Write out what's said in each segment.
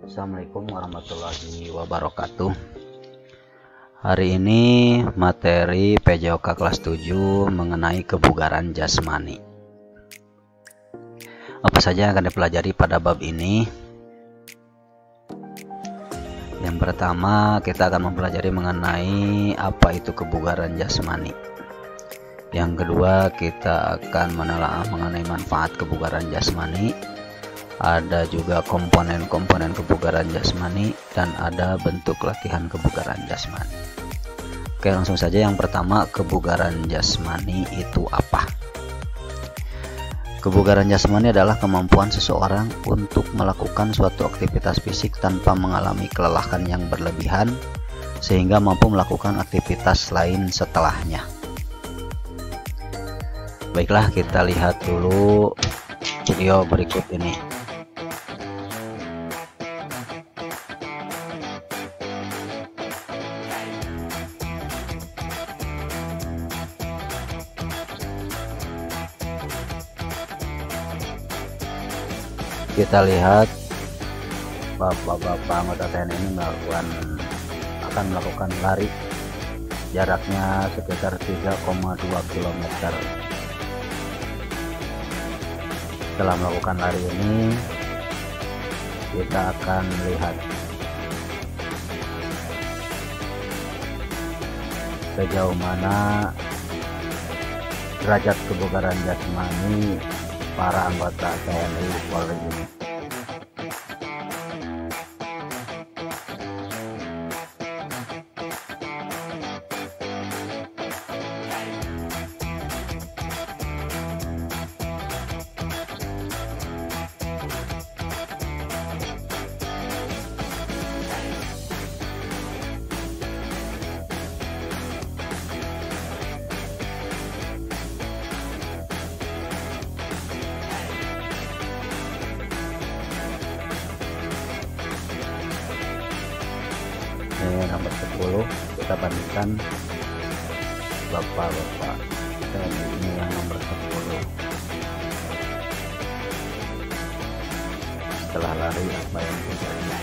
Assalamualaikum warahmatullahi wabarakatuh. Hari ini materi PJOK kelas 7 mengenai kebugaran jasmani. Apa saja yang akan dipelajari pada bab ini? Yang pertama, kita akan mempelajari mengenai apa itu kebugaran jasmani. Yang kedua, kita akan menelaah mengenai manfaat kebugaran jasmani. Ada juga komponen-komponen kebugaran jasmani dan ada bentuk latihan kebugaran jasmani. Oke, langsung saja. Yang pertama, kebugaran jasmani itu apa? Kebugaran jasmani adalah kemampuan seseorang untuk melakukan suatu aktivitas fisik tanpa mengalami kelelahan yang berlebihan sehingga mampu melakukan aktivitas lain setelahnya. Baiklah, kita lihat dulu video berikut ini. Kita lihat bapak-bapak anggota TNI ini akan melakukan lari jaraknya sekitar 3,2 km. Setelah melakukan lari ini, kita akan lihat sejauh mana derajat kebugaran jasmani para anggota TNI Polri ini. Ini nomor 10, kita bandingkan bapak-bapak TNI ini yang nomor 10. Setelah lari apa yang terjadi?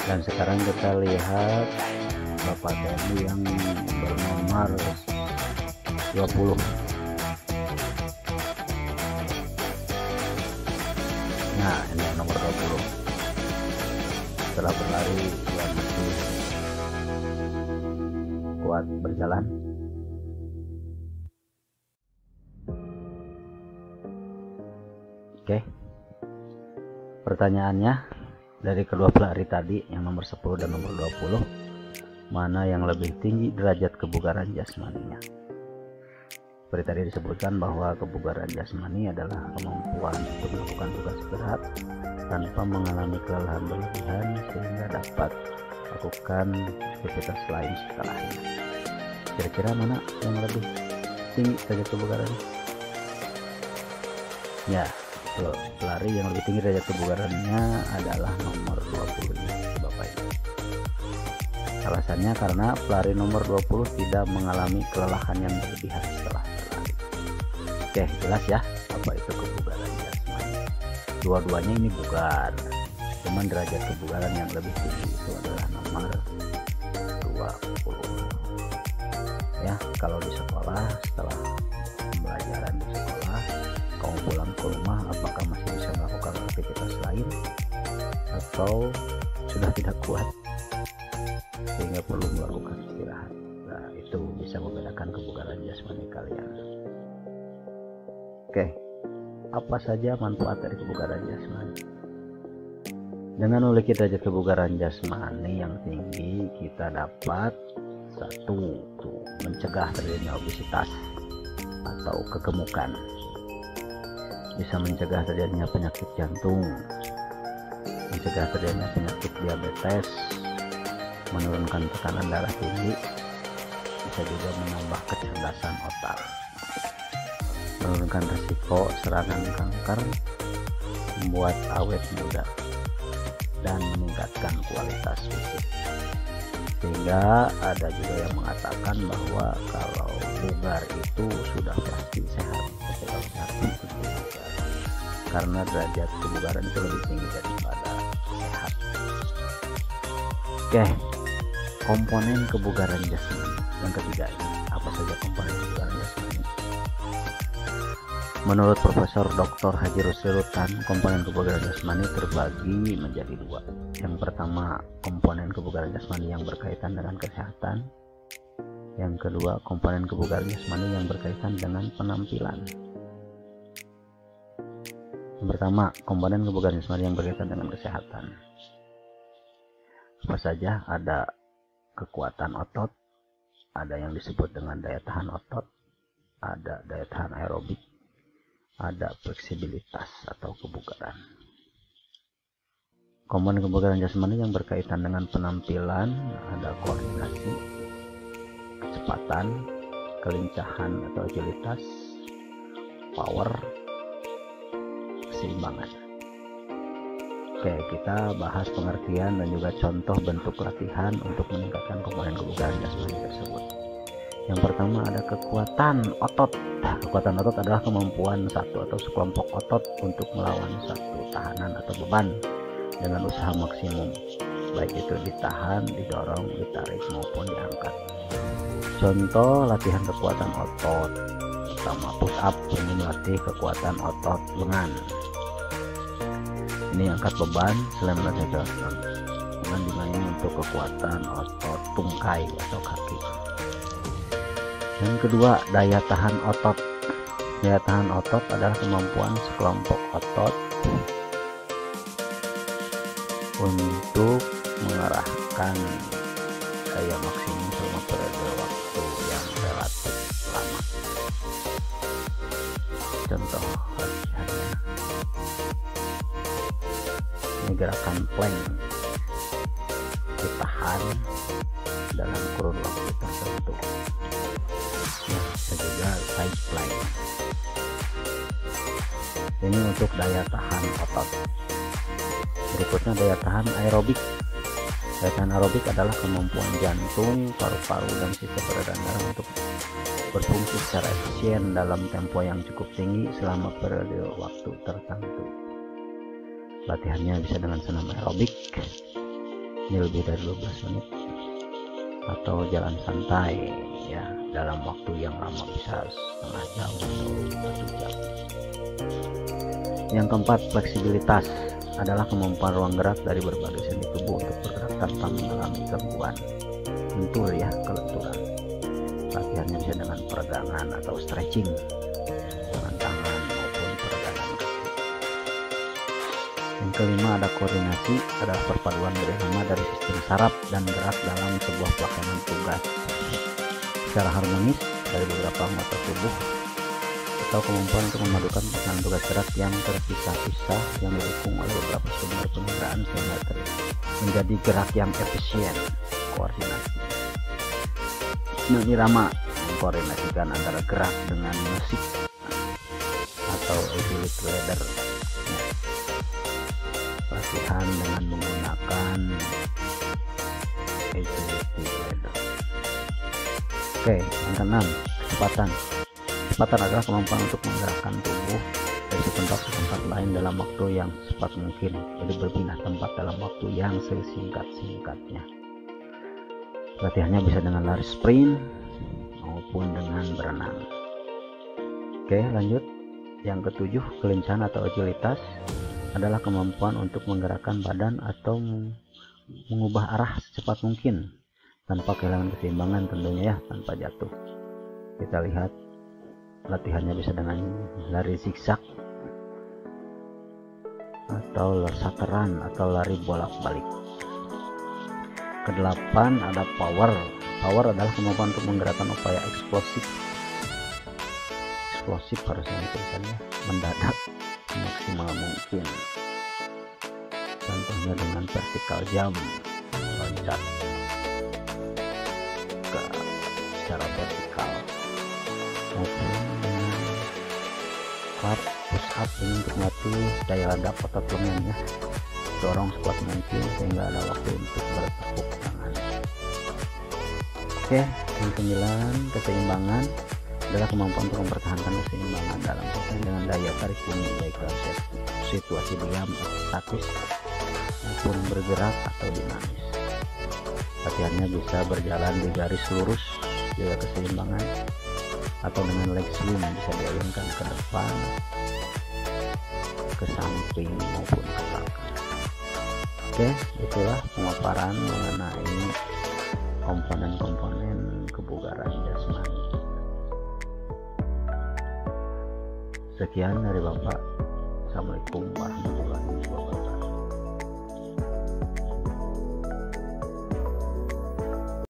Dan sekarang kita lihat bapak TNI yang bernomor 20. Nah, ini yang nomor 20. Setelah berlari, dia masih kuat berjalan. Oke. Pertanyaannya, dari kedua pelari tadi, yang nomor 10 dan nomor 20, mana yang lebih tinggi derajat kebugaran jasmaninya? Seperti tadi disebutkan bahwa kebugaran jasmani adalah kemampuan untuk melakukan tugas berat tanpa mengalami kelelahan berlebihan sehingga dapat melakukan aktivitas lain setelahnya. Kira-kira mana yang lebih tinggi derajat kebugarannya? Ya, pelari yang lebih tinggi derajat kebugarannya adalah nomor 20 ini, Bapak Ibu. Alasannya karena pelari nomor 20 tidak mengalami kelelahan yang berlebihan setelah berlari. Oke, jelas ya apa itu kebugaran jasmani. Dua-duanya ini bugar, cuman derajat kebugaran yang lebih tinggi itu adalah nomor 20. Ya, kalau di sekolah, setelah pembelajaran di sekolah, kamu pulang ke rumah, apakah masih bisa melakukan aktivitas lain atau sudah tidak kuat sehingga perlu melakukan istirahat? Nah, itu bisa membedakan kebugaran jasmani kalian. Oke, apa saja manfaat dari kebugaran jasmani? Dengan memiliki derajat kebugaran jasmani yang tinggi, kita dapat satu, mencegah terjadinya obesitas atau kegemukan, bisa mencegah terjadinya penyakit jantung, mencegah terjadinya penyakit diabetes, menurunkan tekanan darah tinggi, bisa juga menambah kecerdasan otak, menurunkan risiko serangan kanker, membuat awet muda, dan meningkatkan kualitas fisik. sehingga ada juga yang mengatakan bahwa kalau bugar itu sudah pasti sehat, karena derajat kebugaran itu lebih tinggi daripada sehat. Oke, komponen kebugaran jasmani yang ketiga ini, apa saja komponen kebugaran jasmani? Menurut Profesor Dr. Haji Rusdilutan, komponen kebugaran jasmani terbagi menjadi dua. Yang pertama, komponen kebugaran jasmani yang berkaitan dengan kesehatan. Yang kedua, komponen kebugaran jasmani yang berkaitan dengan penampilan. Yang pertama, komponen kebugaran jasmani yang berkaitan dengan kesehatan. Apa saja? Ada kekuatan otot, ada yang disebut dengan daya tahan otot, ada daya tahan aerobik, ada fleksibilitas atau kebugaran. Komponen kebugaran jasmani yang berkaitan dengan penampilan ada koordinasi, kecepatan, kelincahan atau agilitas, power, keseimbangan. Oke, kita bahas pengertian dan juga contoh bentuk latihan untuk meningkatkan komponen kebugaran jasmani tersebut. Yang pertama ada kekuatan otot. Kekuatan otot adalah kemampuan satu atau sekelompok otot untuk melawan satu tahanan atau beban dengan usaha maksimum, baik itu ditahan, didorong, ditarik maupun diangkat. Contoh latihan kekuatan otot: pertama, push up, ini melatih kekuatan otot lengan. Ini angkat beban, selain melatih dengan dimainin untuk kekuatan otot tungkai atau kaki. Yang kedua, daya tahan otot. Daya tahan otot adalah kemampuan sekelompok otot untuk mengarahkan daya maksimum selama periode waktu yang relatif lama. Contoh latihannya, ini gerakan plank, ditahan dalam kurun waktu tertentu. Juga side plank, ini untuk daya tahan otot. Berikutnya daya tahan aerobik. Daya tahan aerobik adalah kemampuan jantung, paru-paru, dan sistem peredaran darah untuk berfungsi secara efisien dalam tempo yang cukup tinggi selama periode waktu tertentu. Latihannya bisa dengan senam aerobik, ini lebih dari 12 menit, atau jalan santai ya dalam waktu yang lama, bisa setengah jam atau 1 jam. Yang keempat, fleksibilitas adalah kemampuan ruang gerak dari berbagai sendi tubuh untuk bergerak tanpa mengalami gangguan. Lentur ya, kelenturan. Latihannya bisa dengan peregangan atau stretching dengan tangan maupun peregangan kaki. Yang kelima ada koordinasi, adalah perpaduan bersama dari sistem saraf dan gerak dalam sebuah pelaksanaan tugas secara harmonis dari beberapa anggota tubuh, atau kemampuan untuk memadukan pelaksanaan tugas gerak yang terpisah-pisah yang didukung oleh beberapa sumber penginderaan sehingga menjadi gerak yang efisien. Koordinasi irama mengkoordinasikan antara gerak dengan musik atau agility ladder. Latihan dengan menggunakan agility ladder. Oke, yang keenam, kecepatan. Kecepatan adalah kemampuan untuk menggerakkan tubuh dari tempat ke tempat lain dalam waktu yang cepat mungkin, jadi berpindah tempat dalam waktu yang sesingkat-singkatnya. Latihannya bisa dengan lari sprint maupun dengan berenang. Oke, lanjut. Yang ketujuh, kelincahan atau agilitas adalah kemampuan untuk menggerakkan badan atau mengubah arah secepat mungkin tanpa kehilangan keseimbangan, tentunya ya, tanpa jatuh. Kita lihat latihannya bisa dengan lari zigzag atau sateran atau lari bolak-balik. Kedelapan ada power. Power adalah kemampuan untuk menggerakkan upaya eksplosif harusnya tulisannya, mendadak maksimal mungkin. Contohnya dengan vertical jump, loncat ke secara vertikal, maupun dengan push up ini untuk melatih daya ledak otot lengan ya. Dorong sekuat mungkin sehingga ada waktu untuk bertepuk tangan. Oke, yang ke-9, keseimbangan adalah kemampuan untuk mempertahankan keseimbangan dalam kaitan dengan daya tarik bumi, baik dalam situasi diam, statis, maupun bergerak atau dinamis. Latihannya bisa berjalan di garis lurus jaga keseimbangan, atau dengan leg swim bisa dialihkan ke depan, ke samping maupun ke belakang. Oke, itulah pemaparan mengenai komponen-komponen kebugaran jasmani. Sekian dari Bapak. Assalamualaikum warahmatullahi wabarakatuh.